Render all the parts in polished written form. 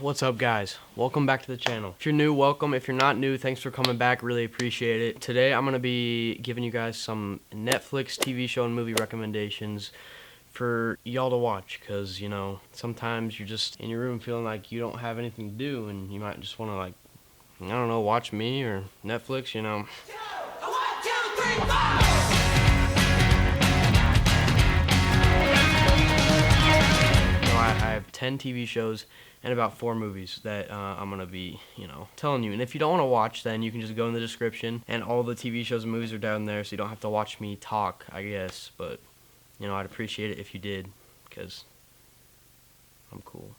What's up, guys? Welcome back to the channel. If you're new, welcome. If you're not new, thanks for coming back. Really appreciate it. Today I'm going to be giving you guys some Netflix TV show and movie recommendations for y'all to watch, because, you know, sometimes you're just in your room feeling like you don't have anything to do, and you might just want to, like, I don't know, watch me or Netflix, you know. 1, 2, 3, 4! I have 10 TV shows and about 4 movies that I'm going to be, telling you. And if you don't want to watch, then you can just go in the description, and all the TV shows and movies are down there, so you don't have to watch me talk, I guess. But, I'd appreciate it if you did, because I'm cool.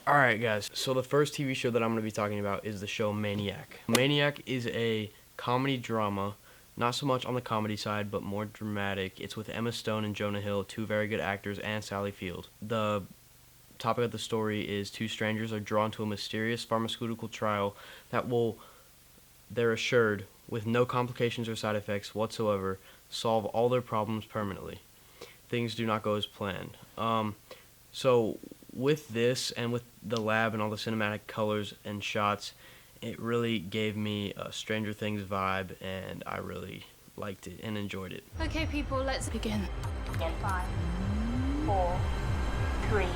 Alright, guys, so the first TV show that I'm going to be talking about is the show Maniac. Maniac is a comedy drama. Not so much on the comedy side, but more dramatic. It's with Emma Stone and Jonah Hill, 2 very good actors, and Sally Field. The topic of the story is 2 strangers are drawn to a mysterious pharmaceutical trial that will, they're assured, with no complications or side effects whatsoever, solve all their problems permanently. Things do not go as planned. So with this, and with the lab and all the cinematic colors and shots, it really gave me a Stranger Things vibe, and I really liked it and enjoyed it. Okay, people, let's begin. In 5, 4, 3,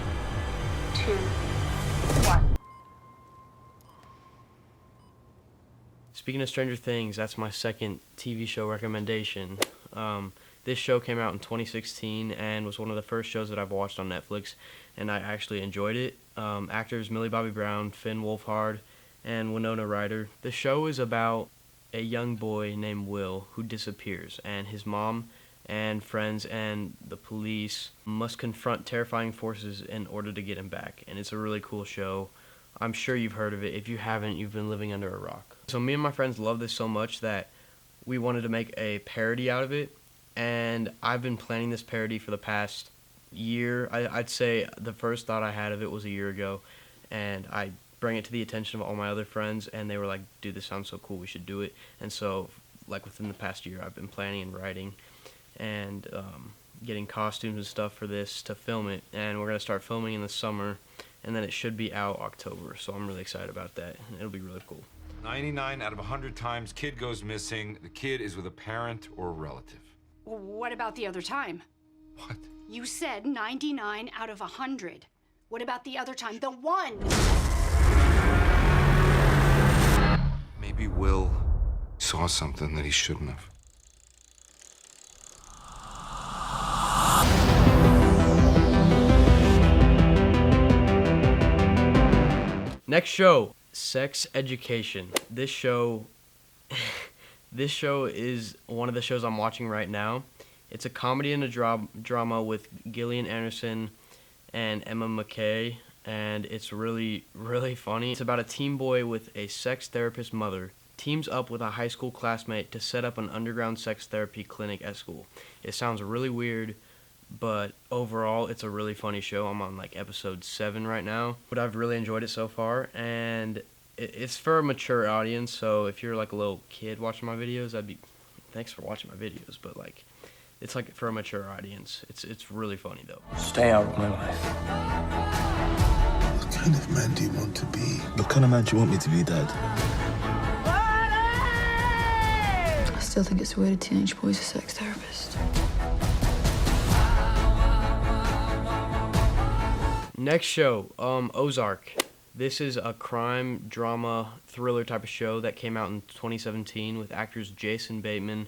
2, 1. Speaking of Stranger Things, that's my second TV show recommendation. This show came out in 2016 and was one of the first shows that I've watched on Netflix, and I actually enjoyed it. Actors Millie Bobby Brown, Wolfhard, and Winona Ryder. The show is about a young boy named Will who disappears, and his mom and friends and the police must confront terrifying forces in order to get him back. And it's a really cool show. I'm sure you've heard of it. If you haven't, you've been living under a rock. So me and my friends love this so much that we wanted to make a parody out of it, and I've been planning this parody for the past year. I'd say the first thought I had of it was a year ago, and I bring it to the attention of all my other friends, and they were like, dude, this sounds so cool, we should do it. And so, like, within the past year, I've been planning and writing and getting costumes and stuff for this to film it, and we're going to start filming in the summer, and then it should be out October, so I'm really excited about that. It'll be really cool. 99 out of 100 times, kid goes missing. The kid is with a parent or a relative. Well, what about the other time? What? You said 99 out of 100. What about the other time? The one! Maybe Will saw something that he shouldn't have. Next show, Sex Education. This show is one of the shows I'm watching right now. It's a comedy and a drama with Gillian Anderson and Emma McKay, and it's really, really funny. It's about a teen boy with a sex therapist mother teams up with a high school classmate to set up an underground sex therapy clinic at school. It sounds really weird, but overall, it's a really funny show. I'm on like episode 7 right now, but I've really enjoyed it so far, and it's for a mature audience, so if you're like a little kid watching my videos, thanks for watching my videos, but like, it's like for a mature audience. It's really funny though. Stay out of my life. What kind of man do you want to be? What kind of man do you want me to be, Dad? I still think it's weird a teenage boy's a sex therapist. Next show, Ozark. This is a crime, drama, thriller type of show that came out in 2017 with actors Jason Bateman,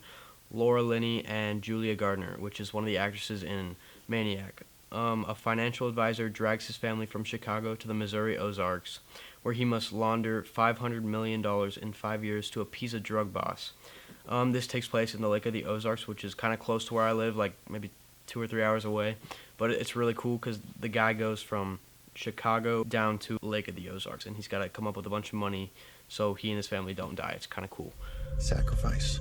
Laura Linney, and Julia Gardner, which is one of the actresses in Maniac. A financial advisor drags his family from Chicago to the Missouri Ozarks, where he must launder $500 million in 5 years to appease a drug boss. This takes place in the Lake of the Ozarks, which is kind of close to where I live, like maybe 2 or 3 hours away. But it's really cool because the guy goes from Chicago down to Lake of the Ozarks, and he's got to come up with a bunch of money so he and his family don't die. It's kind of cool. Sacrifice.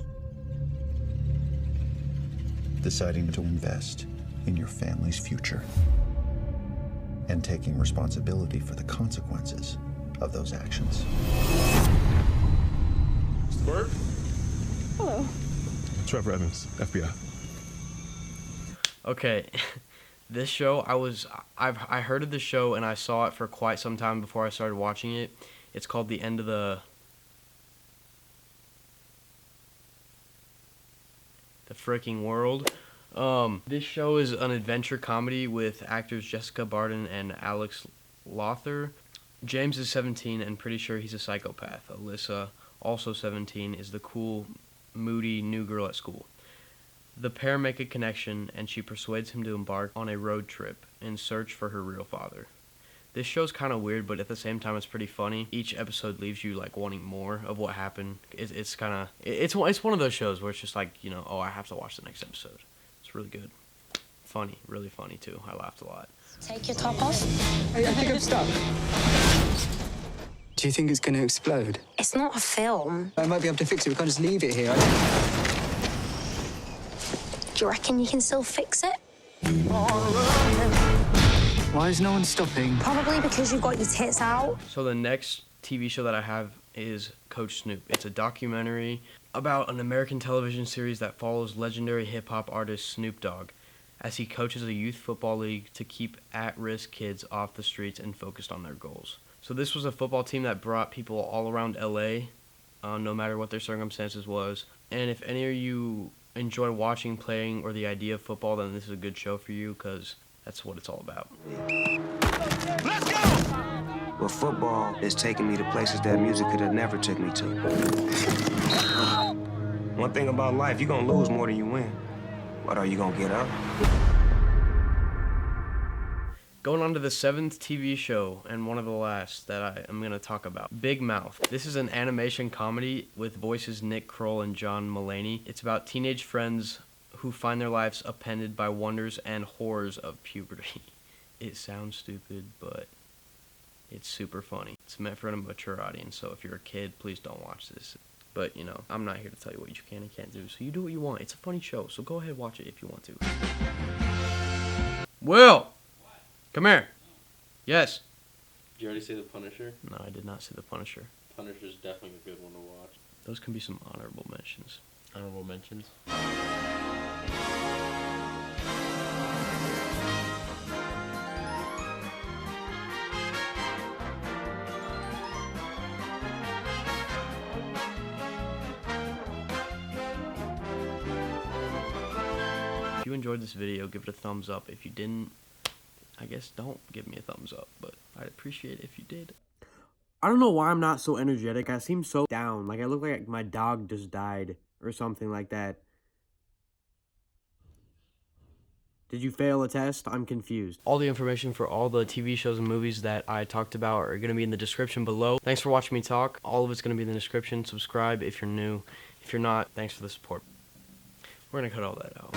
Deciding to invest in your family's future. And taking responsibility for the consequences of those actions. Mr. Bird? Hello. Trevor Evans, FBI. Okay, This show, I heard of the show and I saw it for quite some time before I started watching it. It's called The End of the Freaking World. This show is an adventure comedy with actors Jessica Barden and Alex Lothar. James is 17 and pretty sure he's a psychopath. Alyssa, also 17, is the cool, moody new girl at school. The pair make a connection, and she persuades him to embark on a road trip in search for her real father. This show's kind of weird, but at the same time, it's pretty funny. Each episode leaves you like wanting more of what happened. It's one of those shows where it's just like, you know, oh, I have to watch the next episode. It's really good, funny, really funny too. I laughed a lot. Take your top off. I think I'm stuck. Do you think it's going to explode? It's not a film. I might be able to fix it. We can't just leave it here. Do you reckon you can still fix it? Why is no one stopping? Probably because you've got your tits out. So the next TV show that I have is Coach Snoop. It's a documentary about an American television series that follows legendary hip-hop artist Snoop Dogg as he coaches a youth football league to keep at-risk kids off the streets and focused on their goals. So this was a football team that brought people all around LA, no matter what their circumstances was. And if any of you enjoy watching, playing, or the idea of football, then this is a good show for you because that's what it's all about. Let's go! Well, football is taking me to places that music could have never took me to. One thing about life, you're gonna lose more than you win. But are you gonna get up? Going on to the 7th TV show, and one of the last that I am going to talk about, Big Mouth. This is an animation comedy with voices Nick Kroll and John Mulaney. It's about teenage friends who find their lives upended by wonders and horrors of puberty. It sounds stupid, but it's super funny. It's meant for a mature audience, so if you're a kid, please don't watch this. But, you know, I'm not here to tell you what you can and can't do, so you do what you want. It's a funny show, so go ahead and watch it if you want to. Will! Come here. Yes. Did you already see The Punisher? No, I did not see The Punisher. Punisher's definitely a good one to watch. Those can be some honorable mentions. Honorable mentions? If you enjoyed this video, give it a thumbs up. If you didn't, I guess don't give me a thumbs up, but I'd appreciate it if you did. I don't know why I'm not so energetic. I seem so down. Like I look like my dog just died or something like that. Did you fail a test? I'm confused. All the information for all the TV shows and movies that I talked about are going to be in the description below. Thanks for watching me talk. All of it's going to be in the description. Subscribe if you're new. If you're not, thanks for the support. We're going to cut all that out.